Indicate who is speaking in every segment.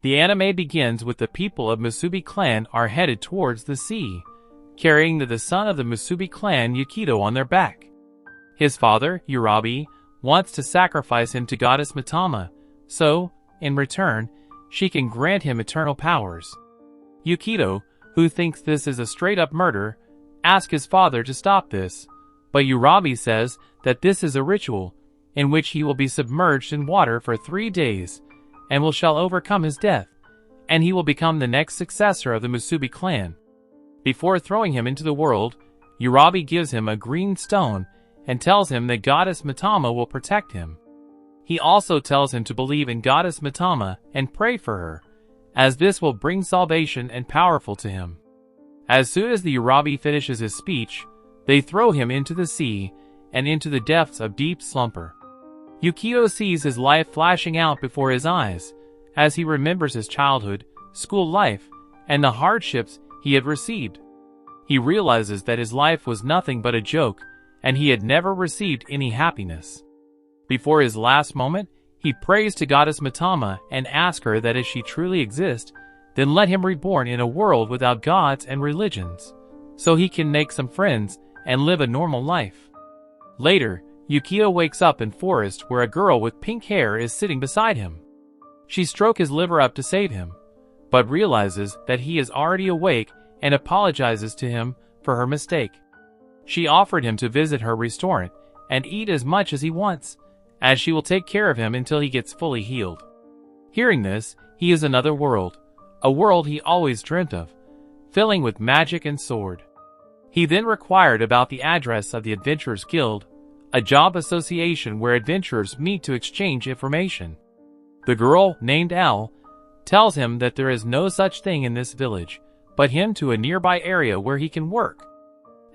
Speaker 1: The anime begins with the people of Musubi clan are headed towards the sea, carrying the son of the Musubi clan Yukito on their back. His father, Urabi, wants to sacrifice him to goddess Mitama, so, in return, she can grant him eternal powers. Yukito, who thinks this is a straight-up murder, asks his father to stop this, but Urabi says that this is a ritual, in which he will be submerged in water for 3 days, and shall overcome his death, and he will become the next successor of the Musubi clan. Before throwing him into the world, Urabi gives him a green stone and tells him that goddess Mitama will protect him. He also tells him to believe in goddess Mitama and pray for her, as this will bring salvation and powerful to him. As soon as the Urabi finishes his speech, they throw him into the sea and into the depths of deep slumber. Yukito sees his life flashing out before his eyes, as he remembers his childhood, school life, and the hardships he had received. He realizes that his life was nothing but a joke, and he had never received any happiness. Before his last moment, he prays to goddess Mitama and asks her that if she truly exists, then let him reborn in a world without gods and religions, so he can make some friends and live a normal life. Later, Yukito wakes up in forest where a girl with pink hair is sitting beside him. She strokes his liver up to save him, but realizes that he is already awake and apologizes to him for her mistake. She offered him to visit her restaurant and eat as much as he wants, as she will take care of him until he gets fully healed. Hearing this, he is another world, a world he always dreamt of, filling with magic and sword. He then inquired about the address of the Adventurers Guild, a job association where adventurers meet to exchange information. The girl, named Elle, tells him that there is no such thing in this village, but him to a nearby area where he can work.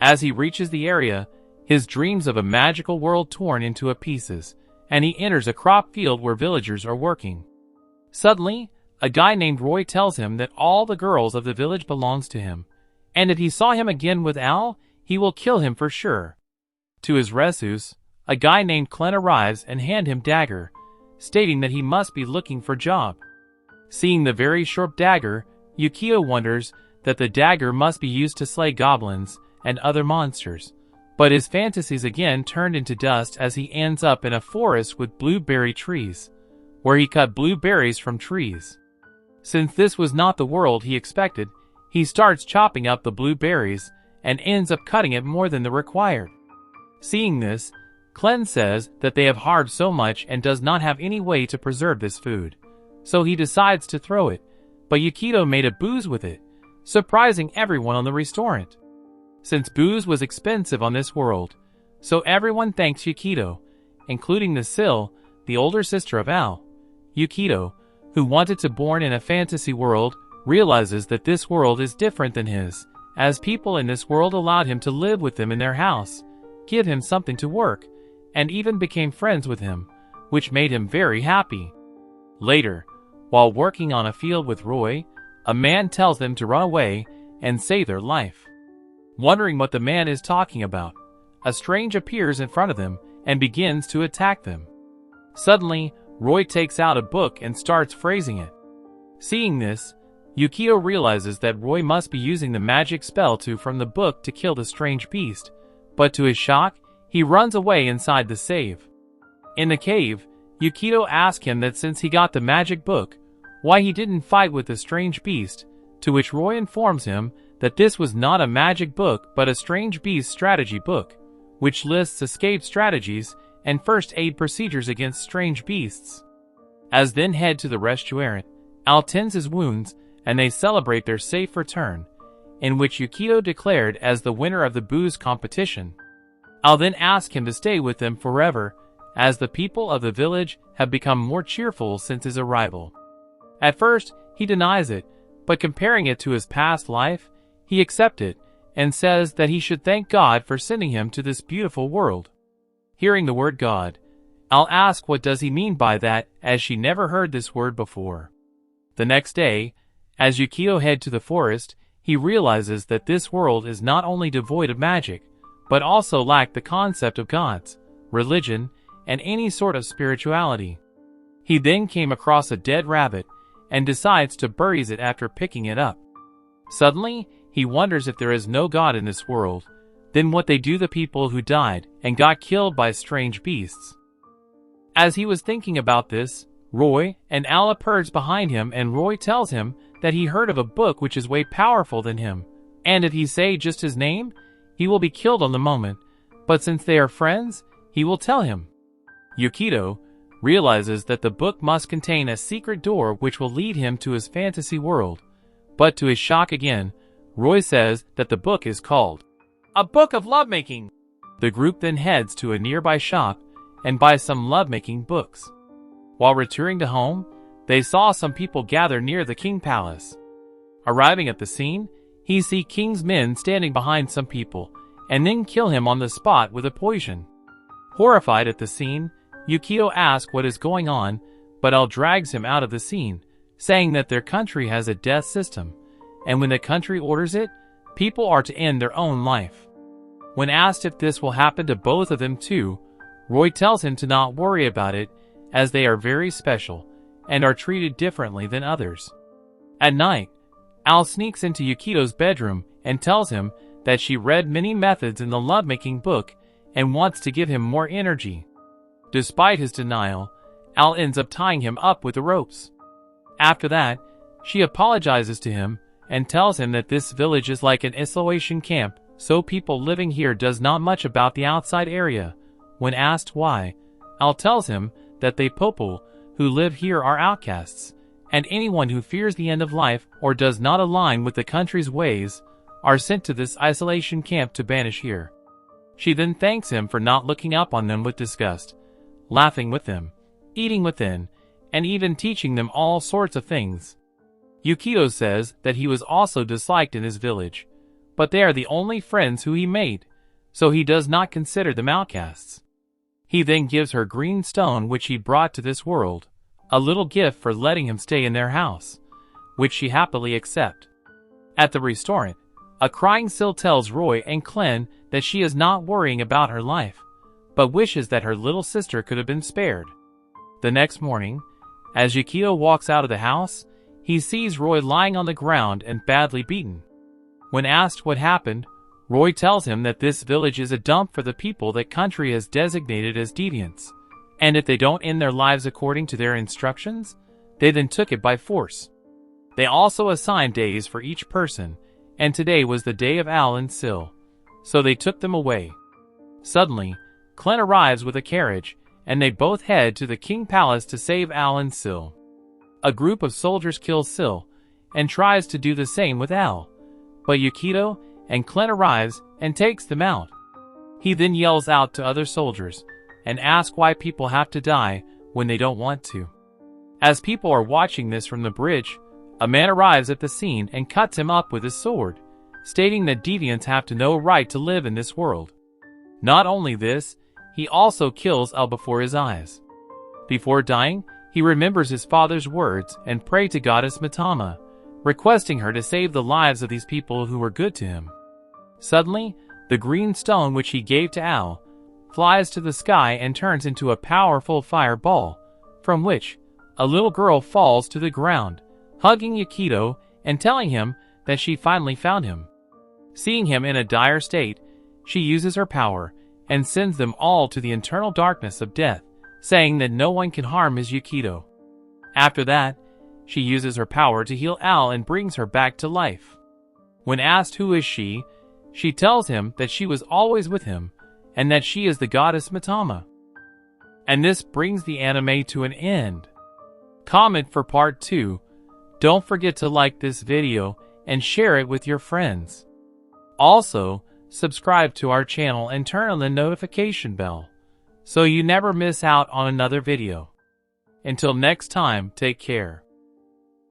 Speaker 1: As he reaches the area, his dreams of a magical world torn into pieces, and he enters a crop field where villagers are working. Suddenly, a guy named Roy tells him that all the girls of the village belongs to him, and if he saw him again with Al, he will kill him for sure. To his rescue, a guy named Glenn arrives and hand him dagger, stating that he must be looking for job. Seeing the very sharp dagger, Yukito wonders that the dagger must be used to slay goblins and other monsters, but his fantasies again turned into dust as he ends up in a forest with blueberry trees, where he cut blueberries from trees. Since this was not the world he expected, he starts chopping up the blueberries and ends up cutting it more than the required. Seeing this, Glenn says that they have harved so much and does not have any way to preserve this food, so he decides to throw it, but Yukito made a booze with it, surprising everyone on the restaurant. Since booze was expensive on this world, so everyone thanks Yukito, including the Sil, the older sister of Al. Yukito, who wanted to born in a fantasy world, realizes that this world is different than his, as people in this world allowed him to live with them in their house, give him something to work, and even became friends with him, which made him very happy. Later, while working on a field with Roy, a man tells them to run away and save their life. Wondering what the man is talking about, a strange appears in front of them and begins to attack them. Suddenly, Roy takes out a book and starts phrasing it. Seeing this, Yukito realizes that Roy must be using the magic spell from the book to kill the strange beast, but to his shock, he runs away inside the cave. In the cave, Yukito asks him that since he got the magic book, why he didn't fight with the strange beast, to which Roy informs him that this was not a magic book but a strange beast strategy book, which lists escape strategies and first aid procedures against strange beasts. As then head to the restaurant, Al tends his wounds and they celebrate their safe return, in which Yukito declared as the winner of the booze competition. Al then asks him to stay with them forever, as the people of the village have become more cheerful since his arrival. At first, he denies it, but comparing it to his past life, he accepts it and says that he should thank God for sending him to this beautiful world. Hearing the word God, Al asks what does he mean by that, as she never heard this word before. The next day, as Yukito heads to the forest, he realizes that this world is not only devoid of magic, but also lacked the concept of gods, religion, and any sort of spirituality. He then came across a dead rabbit, and decides to bury it after picking it up. Suddenly, he wonders if there is no God in this world, then what they do the people who died and got killed by strange beasts. As he was thinking about this, Roy and Al appears behind him, and Roy tells him that he heard of a book which is way powerful than him, and if he say just his name, he will be killed on the moment, but since they are friends, he will tell him. Yukito realizes that the book must contain a secret door which will lead him to his fantasy world, but to his shock again, Roy says that the book is called A Book of Lovemaking. The group then heads to a nearby shop and buys some lovemaking books. While returning to home, they saw some people gather near the king palace. Arriving at the scene, he sees King's men standing behind some people, and then kill him on the spot with a poison. Horrified at the scene, Yukito asks what is going on, but Al drags him out of the scene, saying that their country has a death system, and when the country orders it, people are to end their own life. When asked if this will happen to both of them too, Roy tells him to not worry about it, as they are very special, and are treated differently than others. At night, Al sneaks into Yukito's bedroom and tells him that she read many methods in the lovemaking book and wants to give him more energy. Despite his denial, Al ends up tying him up with the ropes. After that, she apologizes to him and tells him that this village is like an isolation camp, so people living here does not much about the outside area. When asked why, Al tells him that the people who live here are outcasts, and anyone who fears the end of life or does not align with the country's ways are sent to this isolation camp to banish here. She then thanks him for not looking up on them with disgust, laughing with them, eating with them, and even teaching them all sorts of things. Yukito says that he was also disliked in his village, but they are the only friends who he made, so he does not consider them outcasts. He then gives her green stone which he brought to this world, a little gift for letting him stay in their house, which she happily accepts. At the restaurant, a crying Sil tells Roy and Clen that she is not worrying about her life, but wishes that her little sister could have been spared. The next morning, as Yukito walks out of the house, he sees Roy lying on the ground and badly beaten. When asked what happened, Roy tells him that this village is a dump for the people that country has designated as deviants, and if they don't end their lives according to their instructions, they then took it by force. They also assigned days for each person, and today was the day of Al and Sil, so they took them away. Suddenly, Clen arrives with a carriage, and they both head to the king palace to save Al and Sil. A group of soldiers kills Sil, and tries to do the same with Al, but Yukito and Clen arrives and takes them out. He then yells out to other soldiers, and asks why people have to die when they don't want to. As people are watching this from the bridge, a man arrives at the scene and cuts him up with his sword, stating that deviants have no right to live in this world. Not only this, he also kills Al before his eyes. Before dying, he remembers his father's words and prays to goddess Mitama, requesting her to save the lives of these people who were good to him. Suddenly, the green stone which he gave to Al flies to the sky and turns into a powerful fireball, from which a little girl falls to the ground, hugging Yukito and telling him that she finally found him. Seeing him in a dire state, she uses her power and sends them all to the eternal darkness of death, saying that no one can harm his Yukito. After that, she uses her power to heal Al and brings her back to life. When asked who is she tells him that she was always with him, and that she is the goddess Mitama. And this brings the anime to an end. Comment for part 2. Don't forget to like this video and share it with your friends. Also, subscribe to our channel and turn on the notification bell, so you never miss out on another video. Until next time, take care.